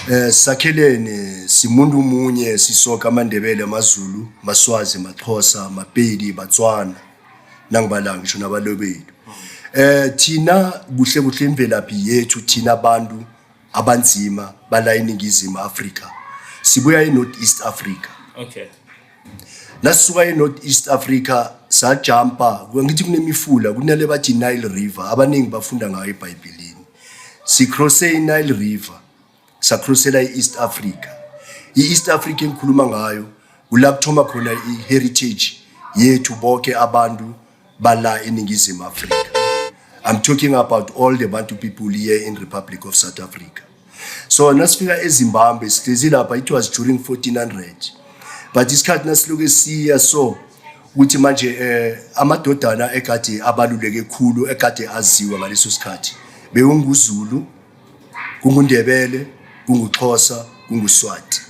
Sakhelene simuntu munye sisoka amandebele amaZulu, Maswazi, Maxhosa, Mapedi, Batswana nangibalanga ngisho nabalobethu. Thina kuhle kuhle imvelaphi yethu thina abantu abanzima bala eNingizimu Afrika. Sibuya eNorth East Africa. Okay. Nasuka eNorth East Africa sajumpa, ngithi kunemifula kunale bathi Nile River, abaningi bafunda ngayo eBhayibhelini. Sicrosse iNile River. Sacrossela east Africa. East Africa engikhuluma ngayo ulapho khona iheritage yethu bonke abantu bala eNingizimu Afrika. I'm talking about all the Bantu people here in Republic of South Africa. So nasifika eZimbabwe sihlezi lapha, it was during 1400. But isikhathi nasiloke siya so ukuthi manje amadodana ekade abaluleke khulu ekade aziwa ngaleso sikhathi bekunguZulu, kunguNdebele, kunguXhosa, kunguSwati.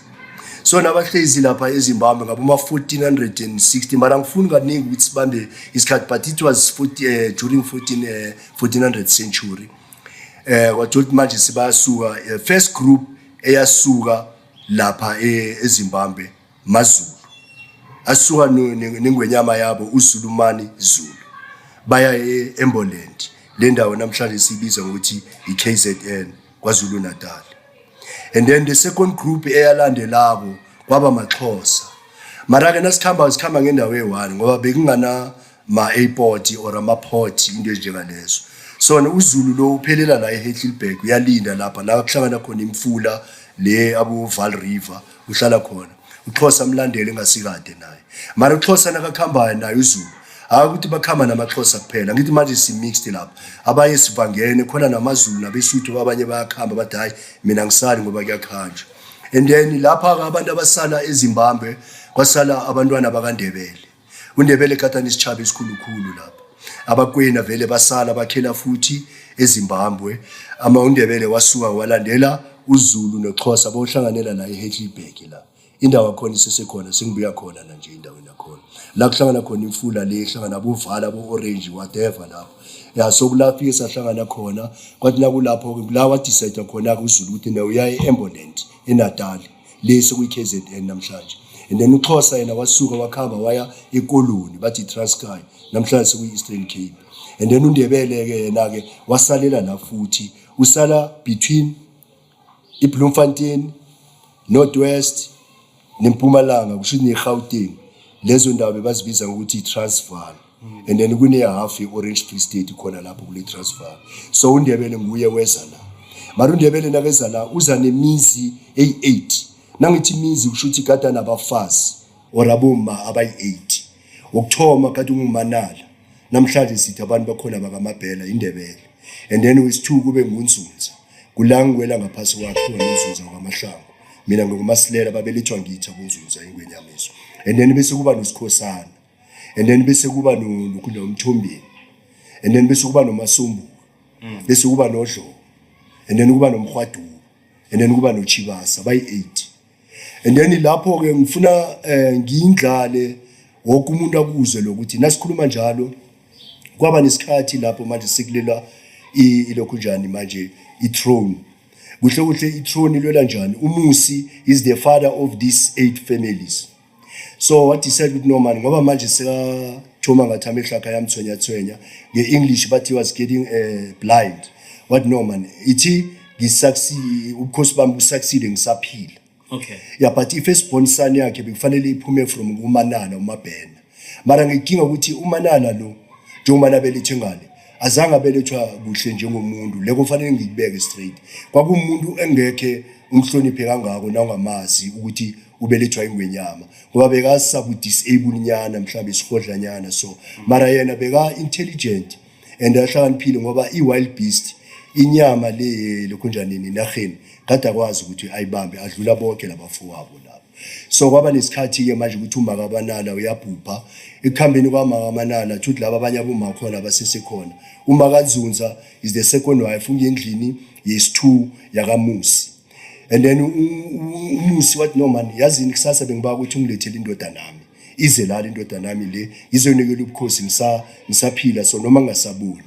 So nabahlezi lapha eZimbabwe ngabo 1460, mara ngifuna kaningi ukuthi sibambe isikhathi, but it was during 1400th century. Wathi manje sibasuka first group eyasuka lapha eZimbabwe maZulu. Asuka nengwenyama yabo uZulumani Zulu. Baya eEmboland. Le ndawo namhlanje sibiza ngokuthi iKZN, KwaZulu Natal. And then the second group eyalandelabo kwaba Maxhosa. Mara ke sikhamba ngendawo eyi-1 ngoba bekungana ma-airport or ama-port into ezinjengalezo. So uZulu lo uphelela la eHeilberg uyalinda lapha la kuhlangana khona imfula le abo Vaal River uhlala khona. uXhosa mlandele engasikade naye. Mara uXhosa nakakhambayo naye uZulu. Akuthi bakhamba namaXhosa kuphela. Ngithi manje si mixed lapha. Abaye sivangene khona namaZulu nabeSuthu abanye bayakhamba bathi hayi mina ngisali ngoba kuyakhanjwa. And then lapha abantu abasala eZimbabwe kwasala abantwana bakaNdebele. uNdebele katani isichaba esikhulukhulu lapha. Abakwena vele basala bakhela futhi eZimbabwe. uNdebele wasuka walandela uZulu noXhosa bohlanganela la eHeilberg la. Indawo khona isesekhona sengibuya khona na nje indaweni yakhona. La kuhlangana khona imfula le ehlangana boVaal abo-Orange whatever lapho. Ya so kulapho sahlangana khona kwathi nakulapho la wa decide khona kuZulu ukuthi nawe uya eEmboland eNatal lese kuyiKZN namhlanje. And then uXhosa yena wasuka wakhamba waya eKoloni bathi Transkei namhlanje sekuyi-Eastern Cape. And then uNdebele ke yena ke wasalela la futhi usala between iBloemfontein, Northwest neMpumalanga kusho neGauteng. Lezo ndawo bebazibiza ngokuthi iTransvaal. And then kune half eOrange Free State khona lapho kule Transvaal. So uNdebele nguye weza la. Mara uNdebele nakeza la uza nemizi eyi-8. Nangithi imizi kusho ukuthi kade nabafazi or aboma abayi-8. Ukuthoma kade unguManala. Namhlanje sithi abantu bakhona bakaMabhela iNdebele. And then wesi-2 kube nguNzunza. Kulangwela ngaphasi kwakhe uNzunza kwaMahlangu. Mina ngomasilela babelethwa ngithi abunzunza ingwenyamiso. And then bese kuba noSikhosana. And then bese kuba noMthombeni. And then bese kuba noMasombu. Bese kuba noDlomo. And then kuba noMgwadu. And then kuba noChibasa bayi-8. And then lapho ke ngifuna ngiyindlale wonke umuntu akuzwe lokuthi nasikhuluma njalo kwaba nesikhathi lapho manje sikulela ilokhu njani manje iThrone. Kuhle kuhle iThrone ilwela njani. uMusi is the father of these 8 families. So what he said with Norman ngoba manje seka thoma ngathi amehlaka yamthwenyathwenya ngeEnglish but he was getting blind. What Norman ithi ngisucceed ukhosi bami usucceed ngisaphila. Okay. Yeah, but if firstborn son yakhe bekufanele iphume from uManala uMabhena. Mara ngikinga ukuthi uManala lo njengoba nabelethe ngale azange abelethwa kuhle njengomuntu le kufanele ngikubeke straight. Kwakumuntu engekhe umhloniphe kangako na ungamazi ukuthi ubelethwa ingwenyama ngoba bekasaba udisable nyana mhlawumbe isihodlanyana so mara yena beka intelligent and ahlakaniphile ngoba iwild beast inyama le lokunjanini naheni kade akwazi ukuthi ayibambe adlula bonke labafowabo lapho. So kwaba nesikhathi ke manje ukuthi uMakabanala uyabhubha ekukhambeni kwaMakabanala ukuthi laba abanye aboma khona basesekhona. uMakaNzunza is the second wife ungendlini yesi2 yakaMusi. And then uMusi wathi Norman yazini kusasa bengiba ukuthi ungilethele indoda nami ize la indoda nami le izonikela ubukhosi ngisaphila so noma ngasabuni.